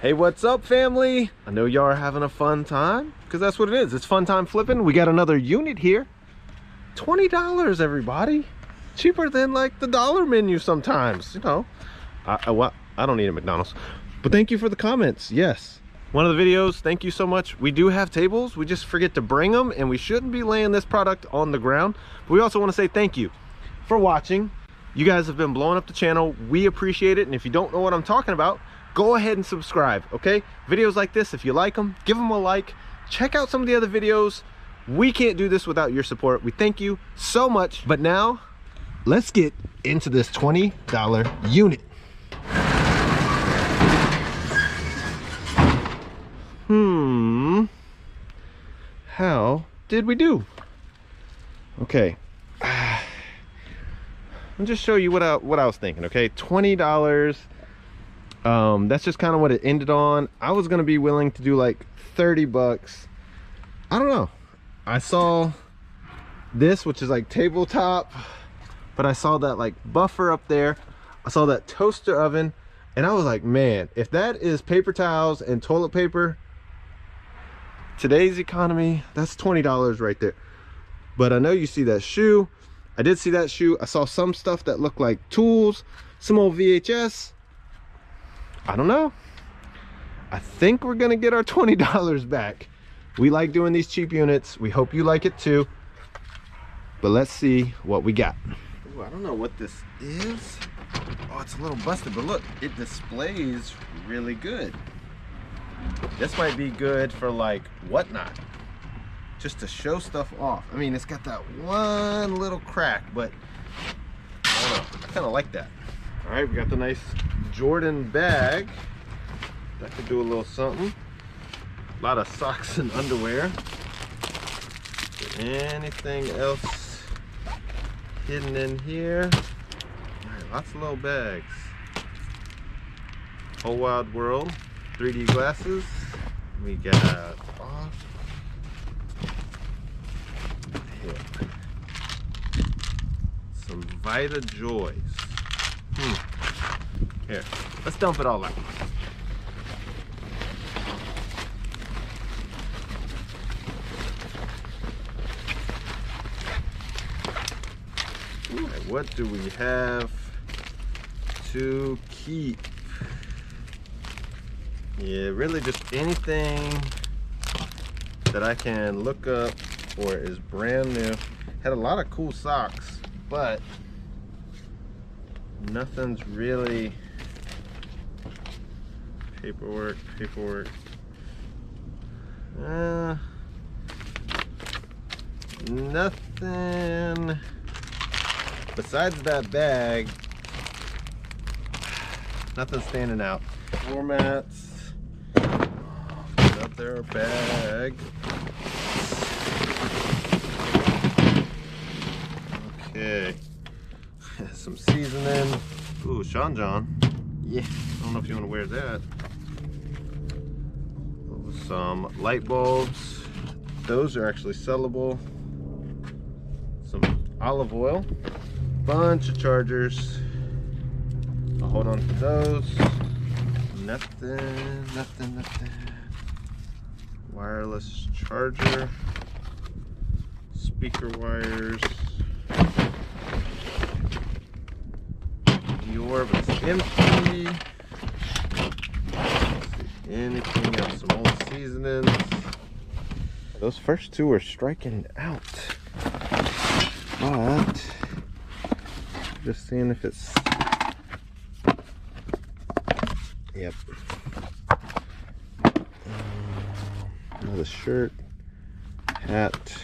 Hey, what's up, family? I know y'all are having a fun time, because that's what it is. It's fun time flipping. We got another unit here. $20, everybody. Cheaper than like the dollar menu sometimes, you know. I don't eat at McDonald's. But thank you for the comments. Yes. One of the videos, thank you so much. We do have tables. We just forget to bring them, and we shouldn't be laying this product on the ground. But we also want to say thank you for watching. You guys have been blowing up the channel. We appreciate it. And if you don't know what I'm talking about, go ahead and subscribe, okay? Videos like this, if you like them, give them a like. Check out some of the other videos. We can't do this without your support. We thank you so much. But now, let's get into this $20 unit. How did we do? Okay. I'll just show you what I was thinking, okay? $20. That's just kind of what it ended on. I was gonna be willing to do like 30 bucks. I don't know. I saw this, which is like tabletop, but I saw that like buffer up there. I saw that toaster oven, and I was like, man, if that is paper towels and toilet paper, today's economy, that's $20 right there. But I know you see that shoe. I did see that shoe. I saw some stuff that looked like tools, some old VHS. I don't know. I think we're gonna get our $20 back. We like doing these cheap units. We hope you like it too. But let's see what we got. Ooh, I don't know what this is. Oh, it's a little busted, but look, it displays really good. This might be good for like whatnot, just to show stuff off. I mean, it's got that one little crack, but I don't know, I kind of like that. All right, we got the nice Jordan bag. That could do a little something. A lot of socks and underwear. Anything else hidden in here? All right, lots of little bags. Whole Wild World 3D glasses. We got some Vita Joys. Here, let's dump it all out. All right, what do we have to keep? Yeah, really just anything that I can look up or is brand new. Had a lot of cool socks, but nothing's really paperwork. Nothing besides that bag. Nothing standing out. Formats. Put up there, bag. Okay. Some seasoning. Ooh, Sean John. Yeah, I don't know if you want to wear that. Some light bulbs. Those are actually sellable. Some olive oil. Bunch of chargers. I'll hold on to those. Nothing. Wireless charger. Speaker wires. Dior, but it's empty. Anything else? Some old seasonings. Those first two are striking out, but just seeing if it's, yep. Another shirt, hat,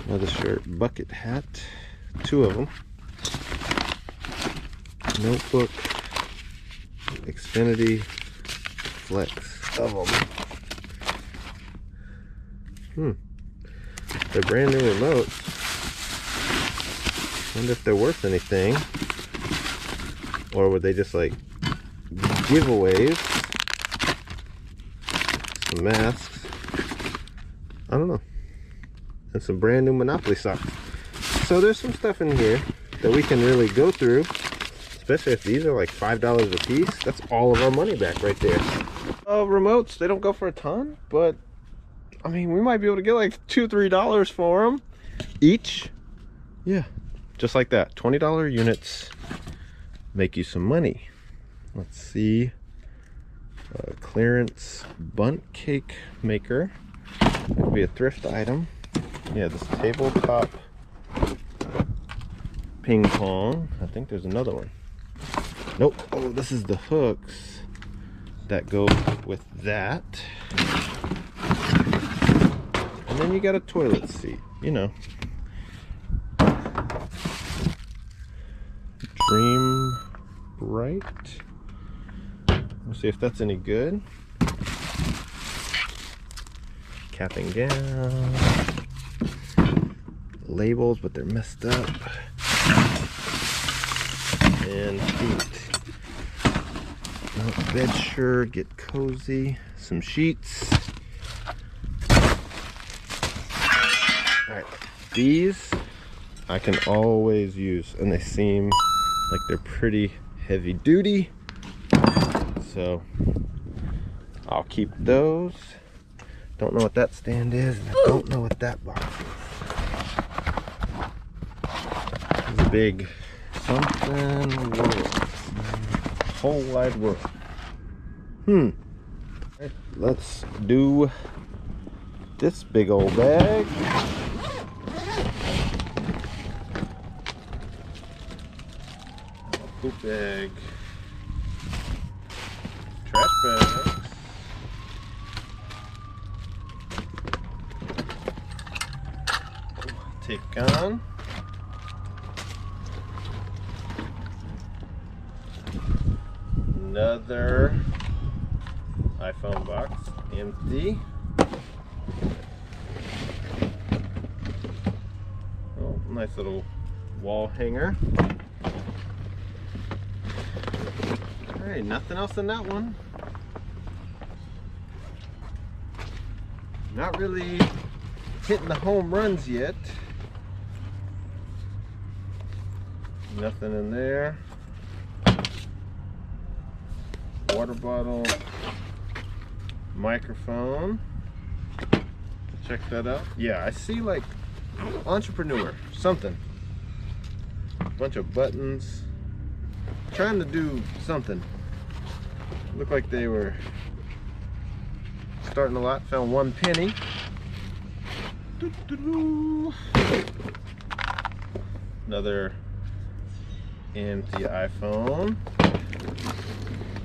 another shirt, bucket hat, two of them. Notebook, Xfinity Flex of them. They're brand new remotes. Wonder if they're worth anything, or were they just like giveaways? Some masks. I don't know. And some brand new Monopoly socks. So there's some stuff in here that we can really go through. especially if these are like $5 a piece. That's all of our money back right there. Remotes, they don't go for a ton, but I mean, we might be able to get like $2-3 for them each. Yeah, just like that. $20 units make you some money. Let's see. Clearance bundt cake maker. It could be a thrift item. Yeah, this tabletop ping pong. I think there's another one. Nope. Oh, this is the hooks that go with that. And then you got a toilet seat, you know. Dream Bright. We'll see if that's any good. Capping down. Labels, but they're messed up. And feet. Bed shirt, get cozy. Some sheets. Alright, these I can always use, and they seem like they're pretty heavy duty. So I'll keep those. Don't know what that stand is, and I don't know what that box is. It's a big something world. Whole wide world. Right, let's do this big old bag. Poop bag. Trash bags. Take on. Another iPhone box, empty. Oh, nice little wall hanger. Alright, nothing else in that one. Not really hitting the home runs yet. Nothing in there. Water bottle. Microphone. Check that out. Yeah, I see like entrepreneur, something. Bunch of buttons. Trying to do something. Looked like they were starting a lot. Found 1 penny. Another empty iPhone.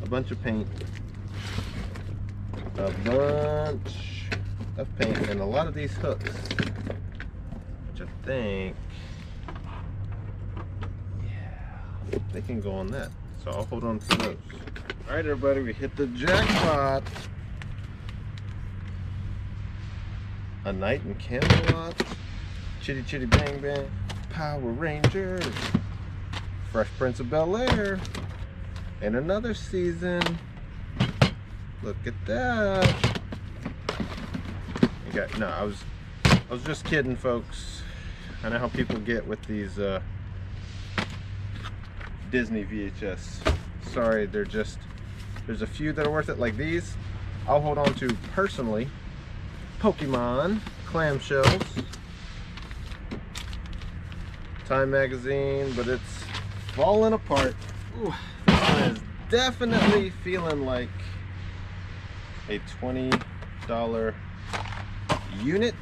A bunch of paint. A bunch of paint. And a lot of these hooks. Which I think, yeah, they can go on that. So I'll hold on to those. Alright everybody, we hit the jackpot. A Night in Camelot. Chitty Chitty Bang Bang. Power Rangers. Fresh Prince of Bel-Air. And another season. Look at that. Okay, no, I was just kidding, folks. I know how people get with these Disney VHS. Sorry, there's a few that are worth it, like these. I'll hold on to personally. Pokemon clamshells. Time magazine, but it's falling apart. Ooh, this one is definitely feeling like a $20 unit.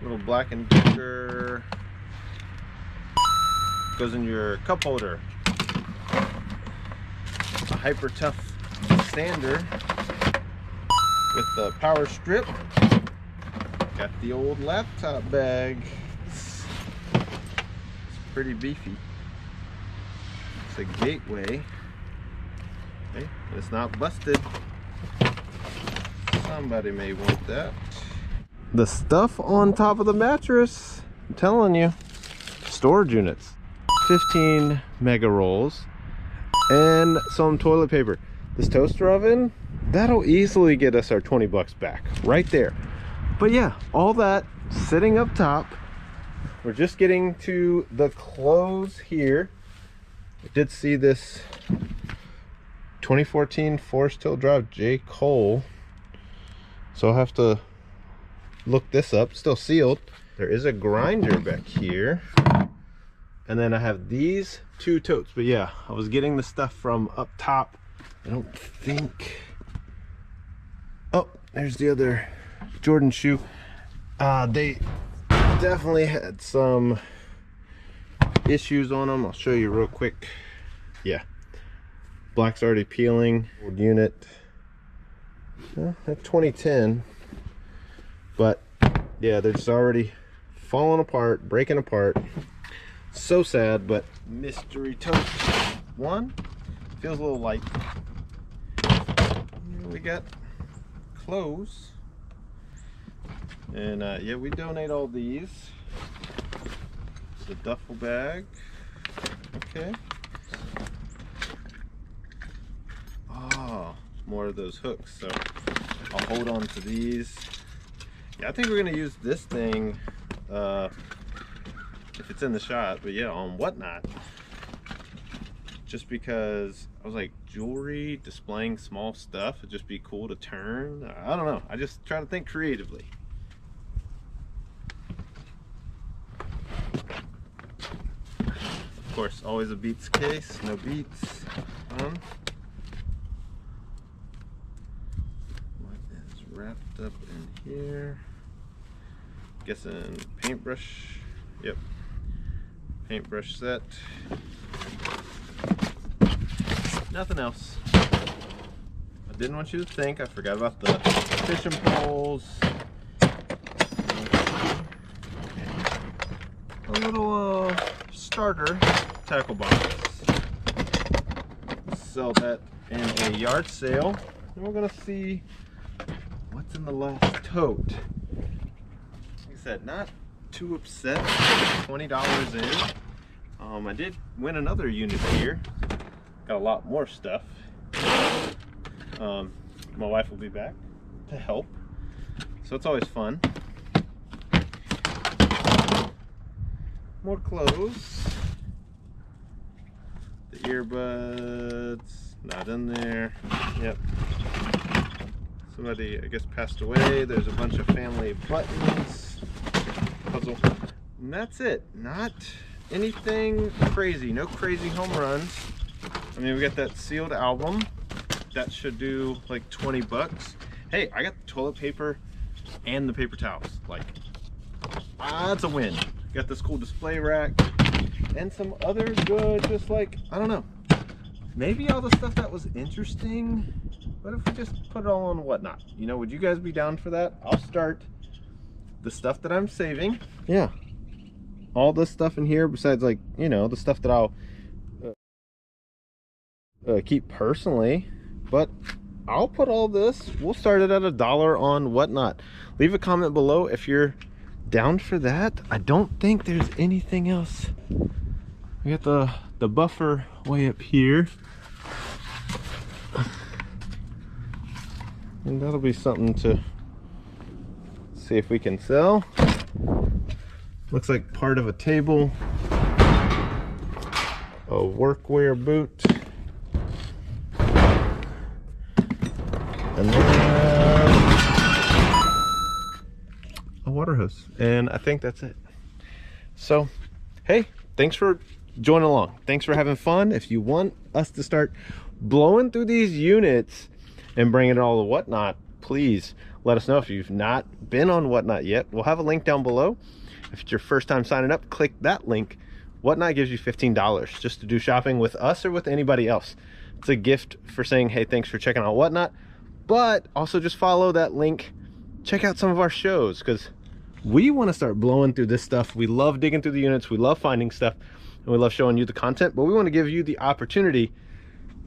Little Black & Decker. Goes in your cup holder. A Hyper Tough Stander with the power strip. Got the old laptop bag. It's pretty beefy. It's a Gateway. Okay, it's not busted. Somebody may want that. The stuff on top of the mattress, I'm telling you, storage units. 15 mega rolls and some toilet paper. This toaster oven, that'll easily get us our 20 bucks back right there. But yeah, all that sitting up top. We're just getting to the clothes here. I did see this 2014 Forest Hill Drive J. Cole, so I'll have to look this up. Still sealed. There is a grinder back here, and then I have these two totes. But yeah, I was getting the stuff from up top. I don't think, oh, there's the other Jordan shoe. They definitely had some issues on them. I'll show you real quick. Yeah, black's already peeling. Old unit, at 2010, but yeah, they're just already falling apart, breaking apart. So sad. But mystery tote one feels a little light. Here we got clothes, and yeah, we donate all these. The duffel bag. Okay. Oh, more of those hooks, so I'll hold on to these. Yeah, I think we're gonna use this thing if it's in the shot, but yeah, on Whatnot, just because I was like, jewelry, displaying small stuff, it'd just be cool to turn. I don't know, I just try to think creatively. Of course, always a Beats case, no Beats. What is wrapped up in here? Guessing paintbrush. Yep, paintbrush set. Nothing else. I didn't want you to think I forgot about the fishing poles. A little starter tackle box. Sell that in a yard sale, and we're gonna see what's in the last tote. Like I said, not too upset. $20 in. I did win another unit here. Got a lot more stuff. My wife will be back to help, so it's always fun. More clothes. The earbuds, not in there. Yep. Somebody, I guess, passed away. There's a bunch of family buttons. Puzzle. And that's it. Not anything crazy. No crazy home runs. I mean, we got that sealed album. That should do like 20 bucks. Hey, I got the toilet paper and the paper towels. Like, that's a win. Got this cool display rack and some other good, just like, I don't know, maybe all the stuff that was interesting. What if we just put it all on Whatnot? You know, would you guys be down for that? I'll start the stuff that I'm saving. Yeah, all this stuff in here, besides, like, you know, the stuff that I'll keep personally, but I'll put all this. We'll start it at $1 on Whatnot. Leave a comment below if you're down for that. I don't think there's anything else. We got the buffer way up here, and that'll be something to see if we can sell. Looks like part of a table, a workwear boot, and then a water hose, and I think that's it. So hey, thanks for joining along. Thanks for having fun. If you want us to start blowing through these units and bringing it all to Whatnot, please let us know. If you've not been on Whatnot yet, we'll have a link down below. If it's your first time signing up, click that link. Whatnot gives you $15 just to do shopping with us or with anybody else. It's a gift for saying, hey, thanks for checking out Whatnot. But also just follow that link. Check out some of our shows, because we want to start blowing through this stuff. We love digging through the units. We love finding stuff, and we love showing you the content, but we want to give you the opportunity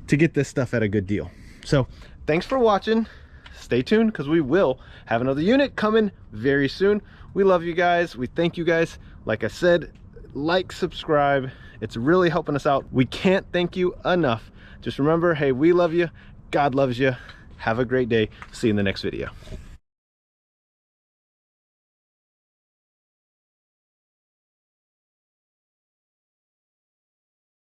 to get this stuff at a good deal. So thanks for watching. Stay tuned, because we will have another unit coming very soon. We love you guys. We thank you guys. Like I said, like, subscribe. It's really helping us out. We can't thank you enough. Just remember, hey, we love you. God loves you. Have a great day. See you in the next video.